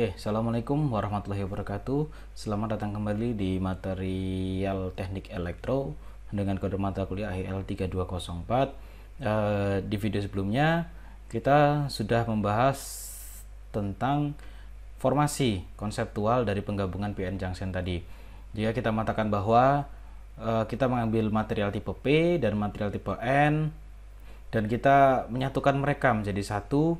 Oke, Assalamualaikum warahmatullahi wabarakatuh. Selamat datang kembali di material teknik elektro dengan kode mata kuliah IL3204. Di video sebelumnya kita sudah membahas tentang formasi konseptual dari penggabungan PN junction tadi. Jika kita mengatakan bahwa kita mengambil material tipe P dan material tipe N dan kita menyatukan mereka menjadi satu.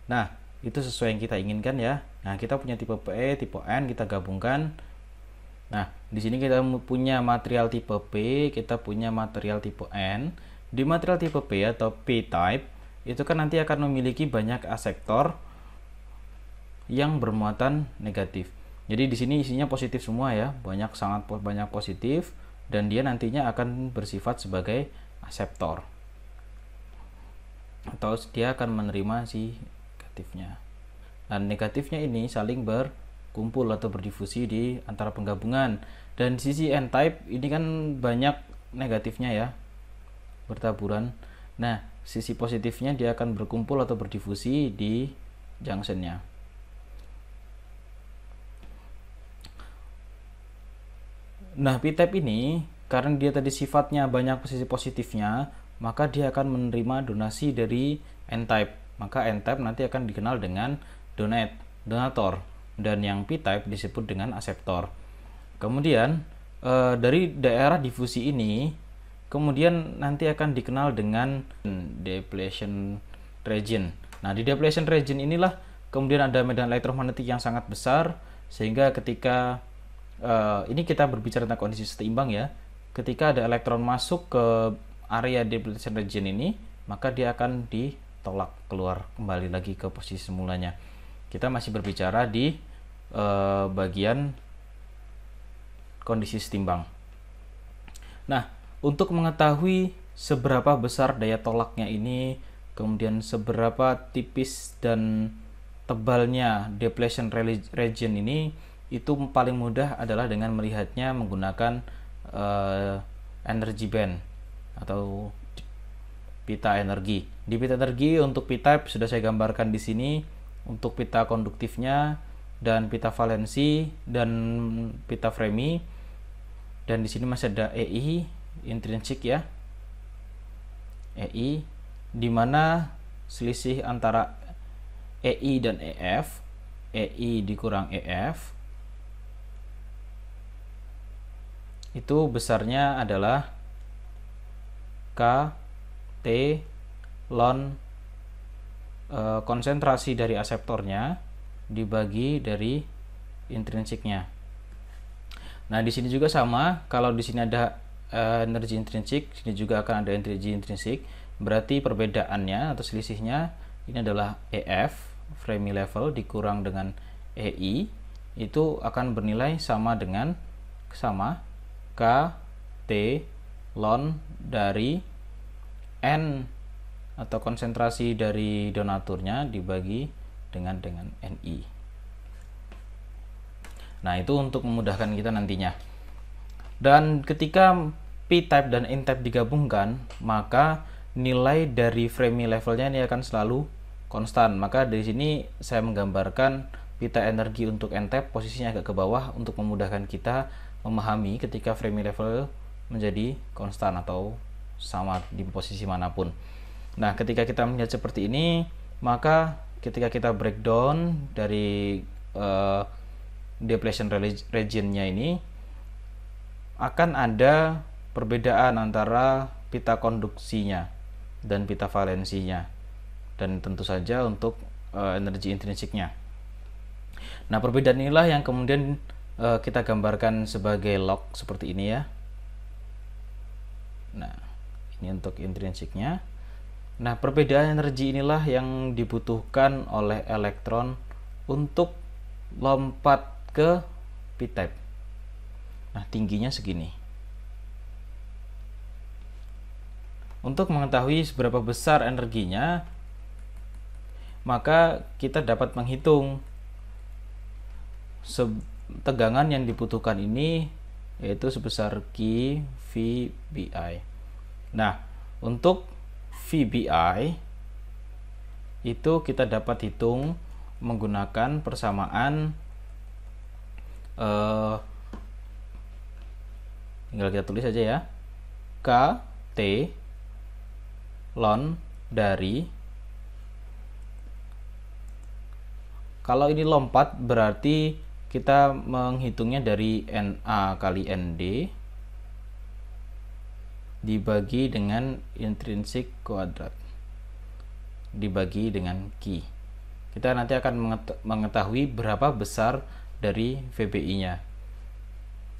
Nah, itu sesuai yang kita inginkan ya. Nah, kita punya tipe P, tipe N, kita gabungkan. Nah, di sini kita punya material tipe P, kita punya material tipe N. Di material tipe P atau P-type itu kan nanti akan memiliki banyak asektor yang bermuatan negatif. Jadi di sini isinya positif semua ya, sangat banyak positif, dan dia nantinya akan bersifat sebagai aseptor. Atau dia akan menerima si negatifnya. Dan negatifnya ini saling berkumpul atau berdifusi di antara penggabungan. Dan sisi N-type ini kan banyak negatifnya ya, bertaburan. Nah, sisi positifnya dia akan berkumpul atau berdifusi di junctionnya. Nah, P-type ini karena dia tadi sifatnya banyak sisi positifnya, maka dia akan menerima donasi dari N-type. Maka N-type nanti akan dikenal dengan donator, dan yang P-type disebut dengan aseptor. Kemudian dari daerah difusi ini kemudian nanti akan dikenal dengan depletion region. Nah, di depletion region inilah kemudian ada medan elektromagnetik yang sangat besar, sehingga ketika ini kita berbicara tentang kondisi seimbang ya, ketika ada elektron masuk ke area depletion region ini, maka dia akan ditolak keluar kembali lagi ke posisi semulanya. Kita masih berbicara di bagian kondisi setimbang. Nah, untuk mengetahui seberapa besar daya tolaknya ini, kemudian seberapa tipis dan tebalnya depletion region ini, itu paling mudah adalah dengan melihatnya menggunakan energy band atau pita energi. Di pita energi untuk P-type sudah saya gambarkan di sini untuk pita konduktifnya dan pita valensi dan pita Fermi. Dan di sini masih ada EI intrinsik ya. EI di mana selisih antara EI dan EF, EI dikurang EF itu besarnya adalah K T ln konsentrasi dari aseptornya dibagi dari intrinsiknya. Nah, di sini juga sama, kalau di sini ada energi intrinsik, sini juga akan ada energi intrinsik. Berarti perbedaannya atau selisihnya ini adalah EF Fermi level dikurang dengan EI, itu akan bernilai sama dengan K T ln dari N atau konsentrasi dari donaturnya dibagi dengan Ni. Nah, itu untuk memudahkan kita nantinya. Dan ketika P-type dan N-type digabungkan, maka nilai dari Fermi levelnya ini akan selalu konstan. Maka dari sini saya menggambarkan pita energi untuk N-type posisinya agak ke bawah untuk memudahkan kita memahami ketika Fermi level menjadi konstan atau sama di posisi manapun. Nah, ketika kita melihat seperti ini, maka ketika kita breakdown dari depletion region-nya ini akan ada perbedaan antara pita konduksinya dan pita valensinya, dan tentu saja untuk energi intrinsiknya. Nah, perbedaan inilah yang kemudian kita gambarkan sebagai log seperti ini ya. Nah, ini untuk intrinsiknya. Nah, perbedaan energi inilah yang dibutuhkan oleh elektron untuk lompat ke P-type. Nah, tingginya segini. Untuk mengetahui seberapa besar energinya, maka kita dapat menghitung tegangan yang dibutuhkan ini, yaitu sebesar Q VBI. Nah, untuk VBI itu kita dapat hitung menggunakan persamaan tinggal kita tulis aja ya, K T ln dari, kalau ini lompat berarti kita menghitungnya dari NA kali ND dibagi dengan intrinsik kuadrat dibagi dengan Q. Kita nanti akan mengetahui berapa besar dari VBI-nya.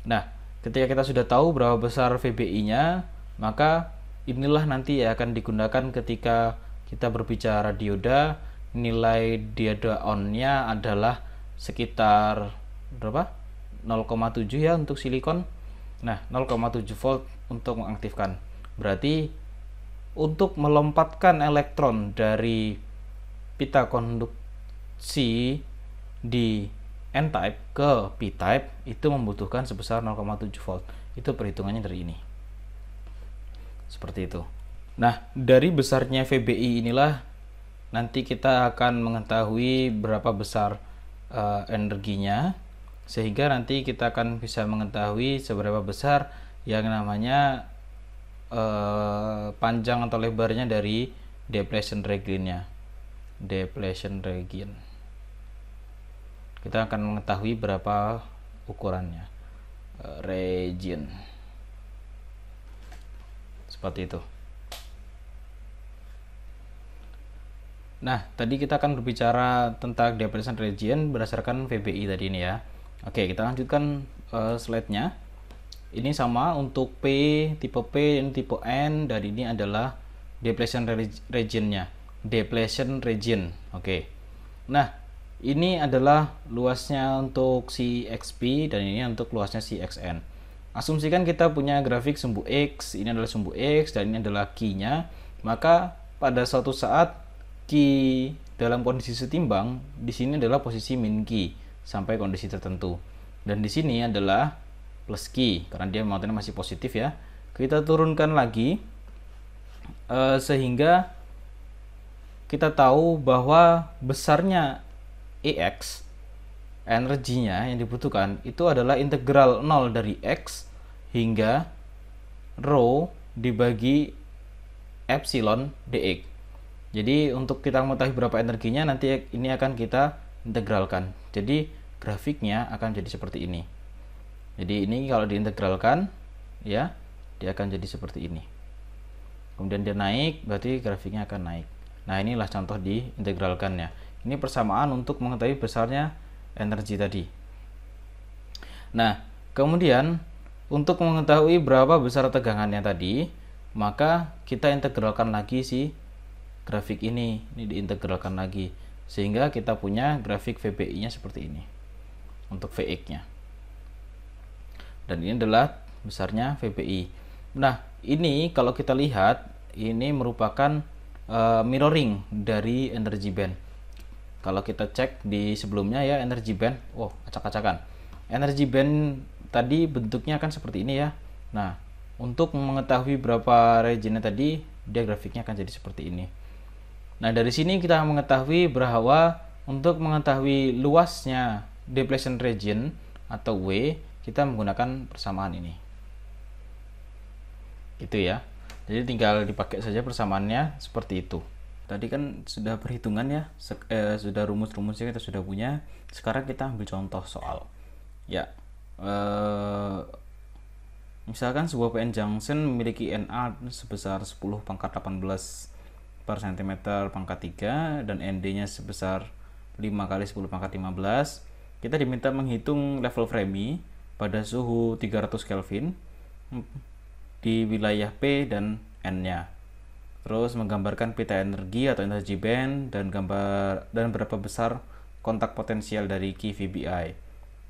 Nah, ketika kita sudah tahu berapa besar VBI-nya, maka inilah nanti yang akan digunakan ketika kita berbicara dioda. Nilai dioda on-nya adalah sekitar berapa? 0,7 ya untuk silikon. Nah, 0,7 volt untuk mengaktifkan. Berarti untuk melompatkan elektron dari pita konduksi di N-type ke P-type itu membutuhkan sebesar 0,7 volt. Itu perhitungannya dari ini. Seperti itu. Nah, dari besarnya VBI inilah nanti kita akan mengetahui berapa besar energinya, sehingga nanti kita akan bisa mengetahui seberapa besar yang namanya panjang atau lebarnya dari depletion region-nya. Depletion region. Kita akan mengetahui berapa ukurannya. Region. Seperti itu. Nah, tadi kita akan berbicara tentang depletion region berdasarkan VBI tadi ini ya. Oke, kita lanjutkan slide-nya. Ini sama untuk P, tipe P, dan tipe N, dan ini adalah depletion region-nya. Depletion region. Oke. Nah, ini adalah luasnya untuk si XP dan ini untuk luasnya si XN. Asumsikan kita punya grafik sumbu X, ini adalah sumbu X dan ini adalah Q-nya. Maka pada suatu saat Q dalam kondisi setimbang, di sini adalah posisi min Q sampai kondisi tertentu. Dan di sini adalah plus Q karena dia muatannya masih positif ya. Kita turunkan lagi sehingga kita tahu bahwa besarnya EX, energinya yang dibutuhkan itu adalah integral 0 dari X hingga rho dibagi epsilon dx. Jadi untuk kita mengetahui berapa energinya nanti ini akan kita integralkan. Jadi grafiknya akan jadi seperti ini. Jadi ini kalau diintegralkan ya, dia akan jadi seperti ini. Kemudian dia naik, berarti grafiknya akan naik. Nah, inilah contoh diintegralkannya. Ini persamaan untuk mengetahui besarnya energi tadi. Nah, kemudian untuk mengetahui berapa besar tegangannya tadi, maka kita integralkan lagi si grafik ini diintegralkan lagi sehingga kita punya grafik VBI-nya seperti ini untuk Vx-nya. Dan ini adalah besarnya VBI. Nah, ini kalau kita lihat ini merupakan mirroring dari energy band. Kalau kita cek di sebelumnya ya energy band, acak-acakan. Energy band tadi bentuknya kan seperti ini ya. Nah, untuk mengetahui berapa regionnya tadi, dia grafiknya akan jadi seperti ini. Nah, dari sini kita mengetahui bahwa untuk mengetahui luasnya depletion region atau W, kita menggunakan persamaan ini. Gitu ya. Jadi tinggal dipakai saja persamaannya seperti itu. Tadi kan sudah perhitungan ya, sudah rumus-rumusnya kita sudah punya. Sekarang kita ambil contoh soal. Ya. Misalkan sebuah PN junction memiliki NA sebesar 10 pangkat 18 per cm pangkat 3 dan ND-nya sebesar 5 kali 10 pangkat 15. Kita diminta menghitung level Fermi pada suhu 300 Kelvin di wilayah P dan N-nya. Terus menggambarkan pita energi atau energy band dan berapa besar kontak potensial dari Q VBI.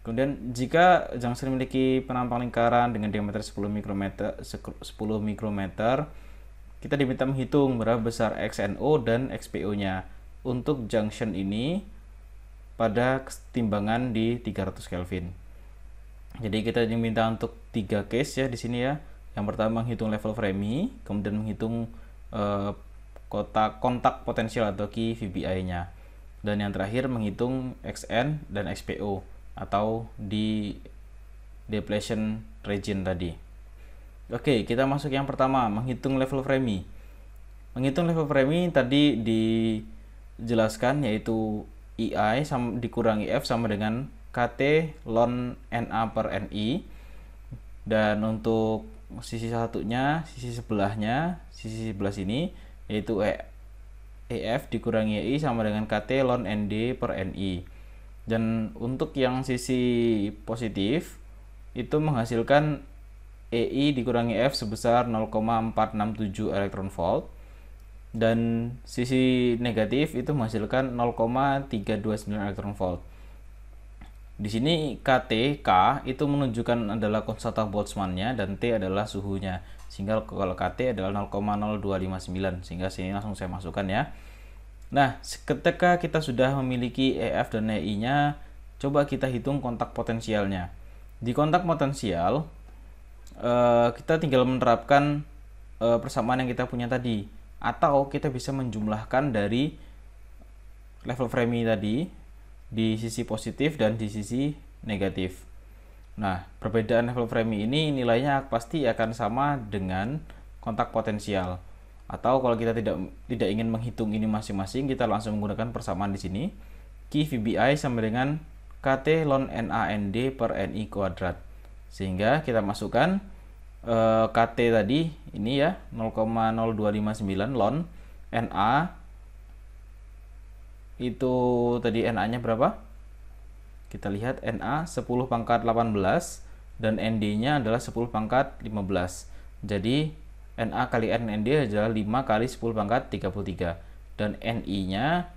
Kemudian jika junction memiliki penampang lingkaran dengan diameter 10 mikrometer, kita diminta menghitung berapa besar XNO dan XPO-nya untuk junction ini pada kesetimbangan di 300 Kelvin. Jadi kita diminta untuk 3 case ya di sini ya. Yang pertama menghitung level Fermi, kemudian menghitung kontak potensial atau Q VBI-nya. Dan yang terakhir menghitung XN dan XPO atau di depletion region tadi. Oke, kita masuk yang pertama, menghitung level premi. Menghitung level premi tadi dijelaskan yaitu EI dikurangi F sama dengan KT ln NA per NI. Dan untuk sisi satunya, sisi sebelah sini yaitu EF dikurangi EI sama dengan KT ln ND per NI. Dan untuk yang sisi positif itu menghasilkan EI dikurangi F sebesar 0,467 elektron volt, dan sisi negatif itu menghasilkan 0,329 elektron volt. Di sini KT, K itu menunjukkan adalah konstanta Boltzmann-nya dan T adalah suhunya. Sehingga kalau KT adalah 0,0259, sehingga sini langsung saya masukkan ya. Nah, ketika kita sudah memiliki EF dan EI-nya, coba kita hitung kontak potensialnya. Di kontak potensial, kita tinggal menerapkan persamaan yang kita punya tadi, atau kita bisa menjumlahkan dari level premi tadi di sisi positif dan di sisi negatif. Nah, perbedaan level premi ini nilainya pasti akan sama dengan kontak potensial. Atau kalau kita tidak ingin menghitung ini masing-masing, kita langsung menggunakan persamaan di sini. Q VBI sama dengan KT ln NAND per NI kuadrat. Sehingga kita masukkan KT tadi ini ya 0,0259 ln NA itu tadi NA-nya berapa? Kita lihat NA 10 pangkat 18 dan ND-nya adalah 10 pangkat 15. Jadi NA kali ND adalah 5 kali 10 pangkat 33. Dan NI-nya,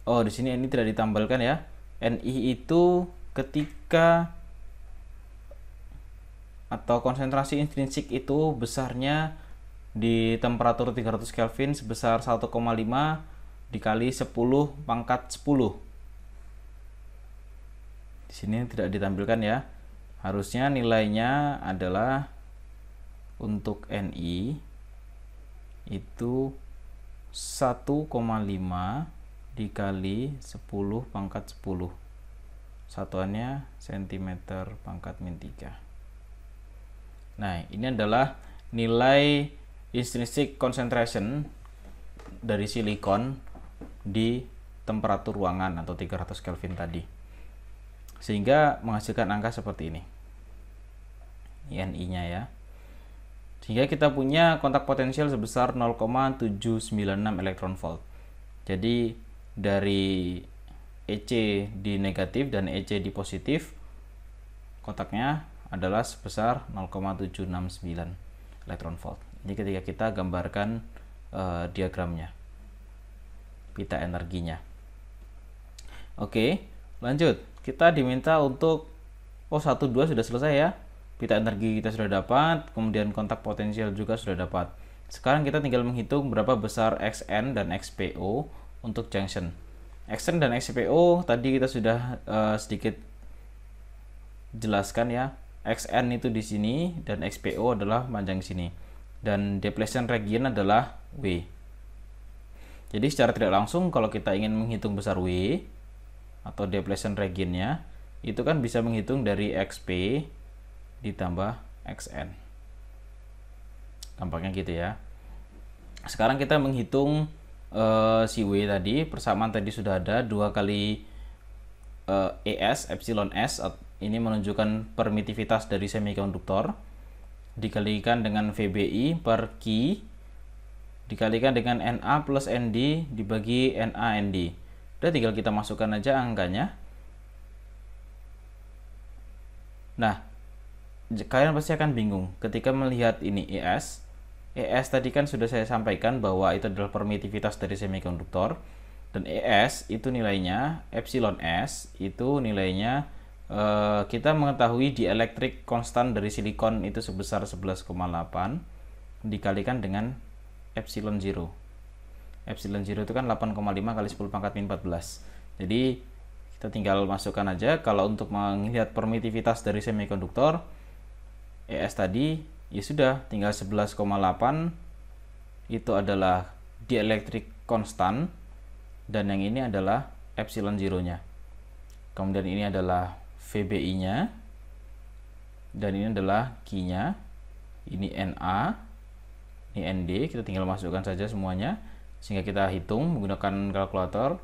oh di sini ini tidak ditambahkan ya. NI itu ketika atau konsentrasi intrinsik itu besarnya di temperatur 300 Kelvin sebesar 1,5 dikali 10 pangkat 10. Di sini tidak ditampilkan ya. Harusnya nilainya adalah untuk Ni itu 1,5 dikali 10 pangkat 10. Satuannya cm pangkat min 3. Nah, ini adalah nilai intrinsic concentration dari silikon di temperatur ruangan atau 300 Kelvin tadi, sehingga menghasilkan angka seperti ini Ni-nya ya. Sehingga kita punya kontak potensial sebesar 0,796 elektron volt. Jadi dari EC di negatif dan EC di positif, kontaknya adalah sebesar 0,769 elektron volt. Ini ketika kita gambarkan diagramnya, pita energinya. Oke, lanjut. Kita diminta untuk 1, 2 sudah selesai ya. Pita energi kita sudah dapat, kemudian kontak potensial juga sudah dapat. Sekarang kita tinggal menghitung berapa besar XN dan XPO untuk junction. XN dan XPO tadi kita sudah sedikit jelaskan ya. XN itu di sini dan XPO adalah panjang sini. Dan depletion region adalah W. Jadi secara tidak langsung kalau kita ingin menghitung besar W atau depletion regionnya, itu kan bisa menghitung dari XP ditambah XN. Gampangnya gitu ya. Sekarang kita menghitung si W tadi, persamaan tadi sudah ada 2 kali ES, epsilon S, ini menunjukkan permitivitas dari semikonduktor, dikalikan dengan VBI per Q, dikalikan dengan Na plus Nd dibagi NaNd. Udah tinggal kita masukkan aja angkanya. Nah, kalian pasti akan bingung ketika melihat ini ES. ES tadi kan sudah saya sampaikan bahwa itu adalah permitivitas dari semikonduktor, dan ES itu nilainya, epsilon S itu nilainya kita mengetahui dielectric constant dari silikon itu sebesar 11,8 dikalikan dengan epsilon 0. Epsilon 0 itu kan 8,5 kali 10 pangkat min 14. Jadi kita tinggal masukkan aja. Kalau untuk melihat permitivitas dari semikonduktor, ES tadi ya sudah tinggal 11,8 itu adalah dielectric constant dan yang ini adalah epsilon 0-nya. Kemudian ini adalah VBI-nya, dan ini adalah Q-nya, ini NA, ini ND, kita tinggal masukkan saja semuanya, sehingga kita hitung menggunakan kalkulator.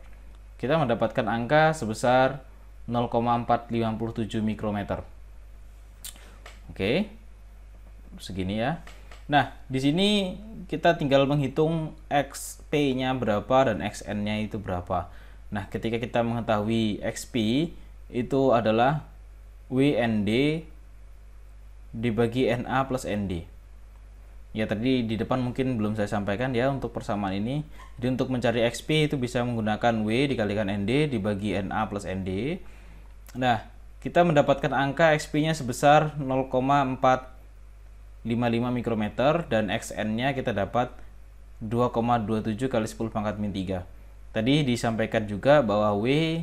Kita mendapatkan angka sebesar 0,457 mikrometer. Oke, segini ya. Nah, di sini kita tinggal menghitung XP-nya berapa dan XN-nya itu berapa. Nah, ketika kita mengetahui XP itu adalah WND dibagi NA plus ND. Ya, tadi di depan mungkin belum saya sampaikan ya untuk persamaan ini. Jadi untuk mencari XP itu bisa menggunakan W dikalikan ND dibagi NA plus ND. Nah, kita mendapatkan angka XP-nya sebesar 0,455 mikrometer dan XN-nya kita dapat 2,27 kali 10 pangkat min 3. Tadi disampaikan juga bahwa W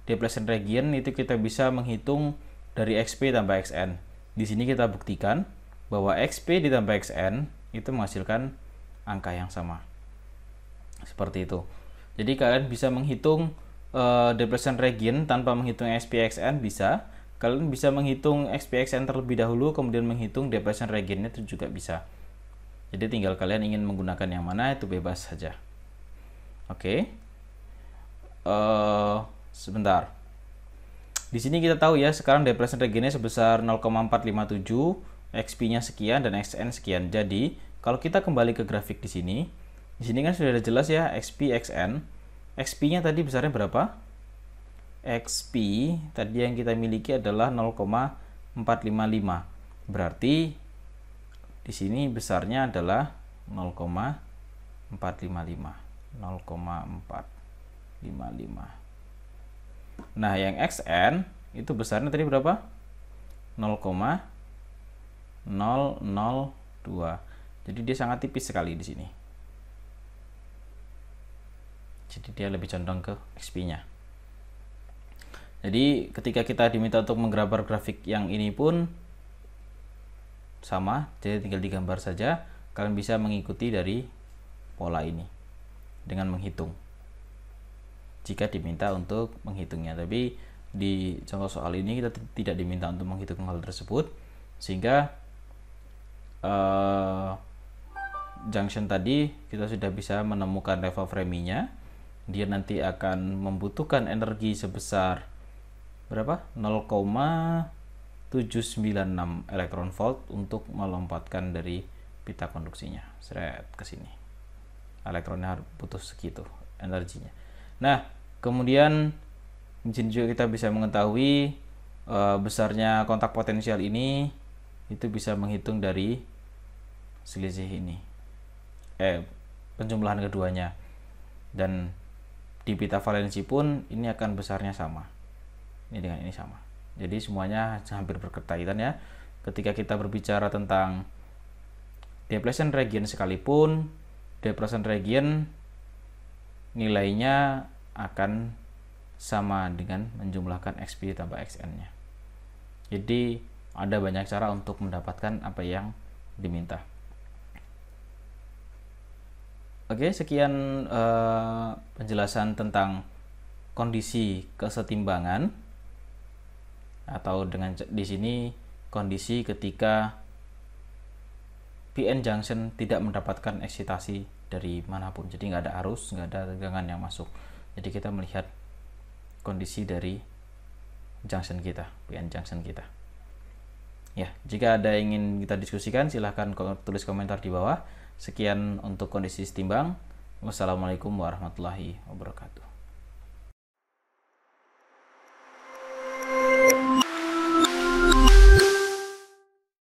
depletion region itu kita bisa menghitung dari XP tambah XN. Di sini kita buktikan bahwa XP ditambah XN itu menghasilkan angka yang sama. Seperti itu. Jadi kalian bisa menghitung depletion region tanpa menghitung XP XN bisa. Kalian bisa menghitung XP XN terlebih dahulu kemudian menghitung depletion region itu juga bisa. Jadi tinggal kalian ingin menggunakan yang mana itu bebas saja. Oke. Sebentar. Di sini kita tahu ya sekarang depletion region-nya sebesar 0,457, XP-nya sekian dan XN sekian. Jadi, kalau kita kembali ke grafik di sini kan sudah ada jelas ya XP XN. XP-nya tadi besarnya berapa? XP tadi yang kita miliki adalah 0,455. Berarti di sini besarnya adalah 0,455. 0,455. Nah, yang XN itu besarnya tadi berapa? 0,002. Jadi dia sangat tipis sekali di sini. Jadi dia lebih condong ke XP-nya. Jadi ketika kita diminta untuk menggambar grafik yang ini pun sama, jadi tinggal digambar saja. Kalian bisa mengikuti dari pola ini dengan menghitung jika diminta untuk menghitungnya. Tapi di contoh soal ini kita tidak diminta untuk menghitung hal tersebut, sehingga junction tadi kita sudah bisa menemukan level framing-nya. Dia nanti akan membutuhkan energi sebesar berapa? 0,796 elektron volt untuk melompatkan dari pita konduksinya. Seret ke sini. Elektronnya butuh segitu energinya. Nah, kemudian di sini juga kita bisa mengetahui besarnya kontak potensial ini, itu bisa menghitung dari selisih ini. Penjumlahan keduanya. Dan di pita valensi pun ini akan besarnya sama. Ini dengan ini sama. Jadi semuanya hampir berkaitan ya. Ketika kita berbicara tentang depletion region sekalipun, depletion region nilainya akan sama dengan menjumlahkan XP tambah XN-nya. Jadi ada banyak cara untuk mendapatkan apa yang diminta. Oke, sekian penjelasan tentang kondisi kesetimbangan, atau dengan di sini kondisi ketika PN junction tidak mendapatkan eksitasi dari manapun. Jadi nggak ada arus, nggak ada tegangan yang masuk. Jadi kita melihat kondisi dari junction kita, PN junction kita. Ya, jika ada yang ingin kita diskusikan, silahkan tulis komentar di bawah. Sekian untuk kondisi setimbang. Wassalamualaikum warahmatullahi wabarakatuh.